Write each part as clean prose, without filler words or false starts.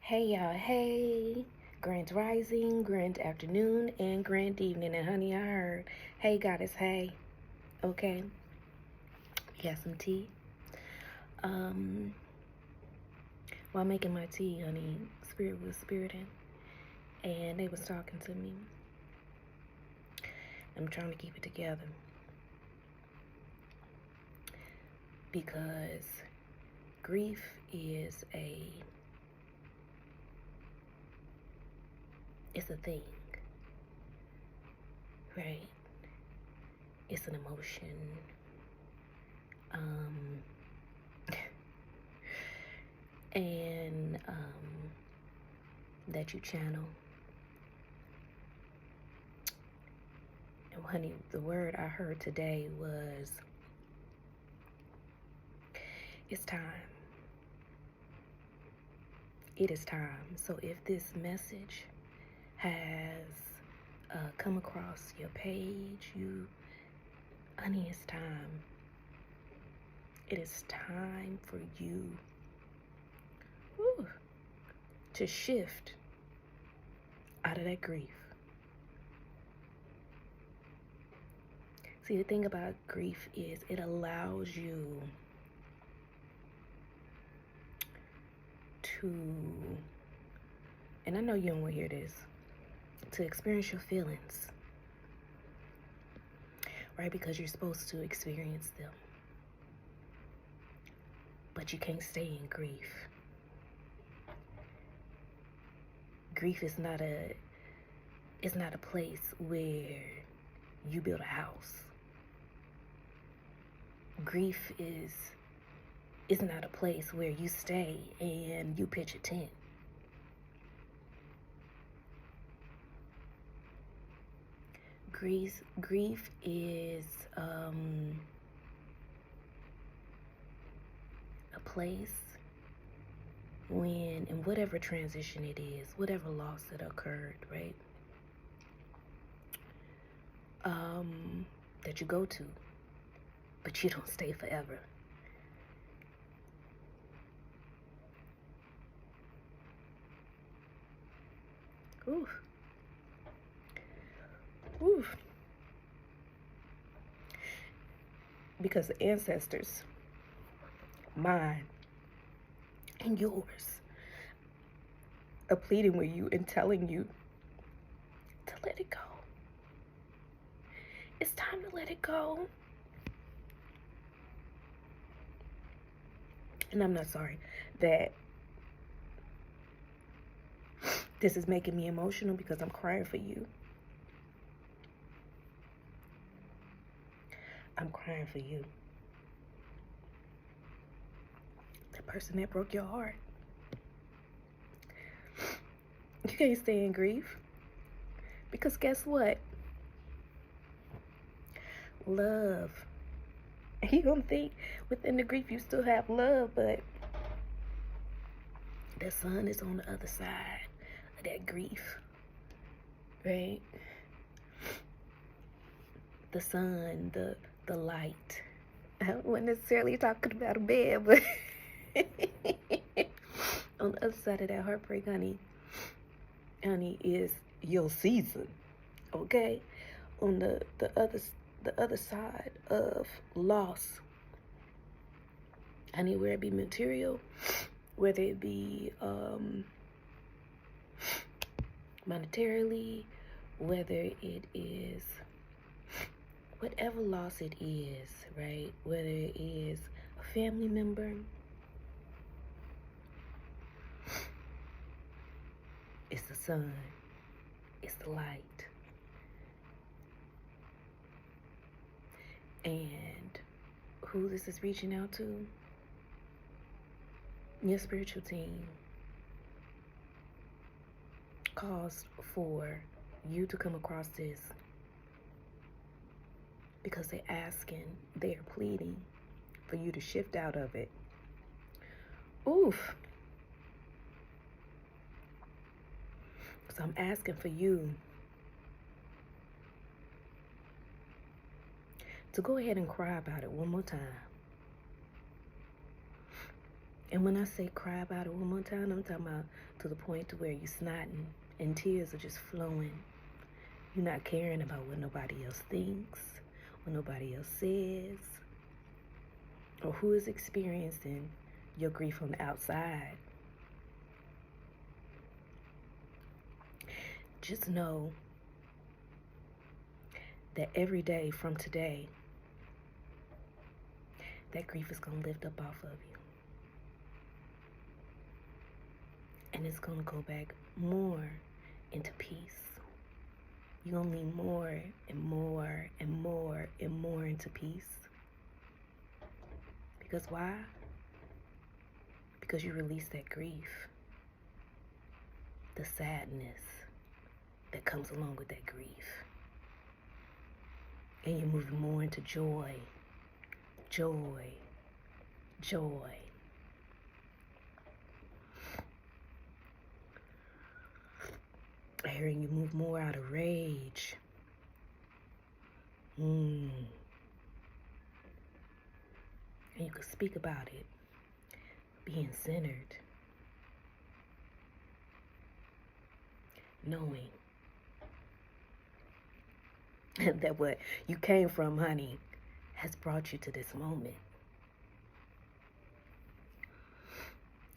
Hey y'all, hey. Grand rising, grand afternoon, and grand evening. And honey, I heard, hey goddess, hey. Okay. Got some tea. Um, while making my tea, honey, spirit was spiriting. And they was talking to me. I'm trying to keep it together. Because grief is it's a thing, right? It's an emotion. And that you channel. And honey, the word I heard today was, it's time. It is time. So if this message has come across your page, honey, it's time. It is time for you to shift out of that grief. See, the thing about grief is it allows you to, and I know you don't want to hear this, to experience your feelings, right? Because you're supposed to experience them. But you can't stay in grief. Grief is not a place where you build a house. Grief is not a place where you stay and you pitch a tent. Grief is a place when, in whatever transition it is, whatever loss that occurred, right? That you go to, but you don't stay forever. Oof. Oof. Because the ancestors, mine and yours, are pleading with you and telling you to let it go. It's time to let it go. And I'm not sorry that this is making me emotional, because I'm crying for you. I'm crying for you. The person that broke your heart. You can't stay in grief. Because guess what? Love. You don't think within the grief you still have love, but the sun is on the other side of that grief, right? The sun, the light. I wasn't necessarily talking about a bed, but on the other side of that heartbreak, honey, is your season, okay? On the other side of loss, honey, whether it be material, whether it be monetarily, whether it is whatever loss it is, right? Whether it is a family member, it's the sun, it's the light. And who this is reaching out to? Your spiritual team calls for you to come across this, because they're asking, they're pleading for you to shift out of it. Oof. So I'm asking for you to go ahead and cry about it one more time. And when I say cry about it one more time, I'm talking about to the point to where you're snotting and tears are just flowing. You're not caring about what nobody else thinks, what nobody else says, or who is experiencing your grief on the outside. Just know that every day from today, that grief is going to lift up off of you. And it's going to go back more into peace. You're going to lean more and more and more and more into peace. Because why? Because you release that grief, the sadness that comes along with that grief. And you're moving more into joy, joy, joy. Hearing you move more out of rage. And you can speak about it, being centered, knowing that what you came from, honey, has brought you to this moment.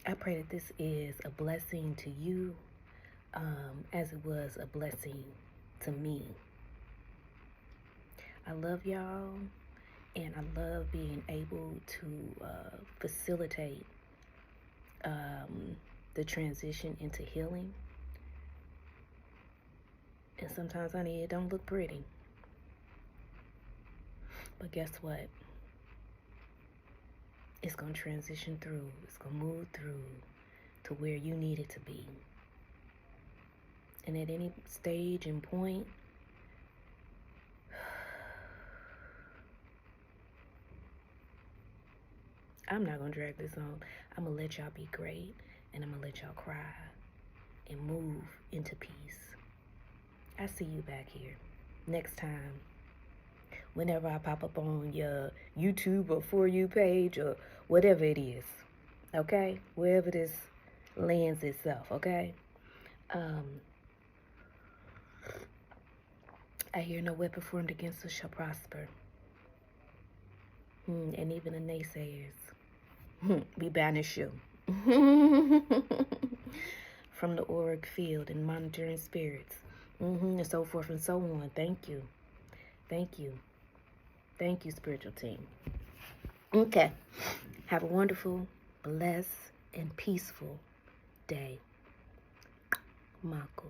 I pray that this is a blessing to you, as it was a blessing to me. I love y'all, and I love being able to facilitate the transition into healing. And sometimes, honey, it don't look pretty. But guess what? It's going to transition through. It's going to move through to where you need it to be. And at any stage and point, I'm not going to drag this on. I'm going to let y'all be great, and I'm going to let y'all cry and move into peace. I see you back here next time. Whenever I pop up on your YouTube or For You page or whatever it is, okay? Wherever this lands itself, okay? I hear no weapon formed against us shall prosper. And even the naysayers, we banish you from the auric field and monitoring spirits, and so forth and so on. Thank you. Thank you. Thank you, spiritual team. Okay. Have a wonderful, blessed, and peaceful day. Mako.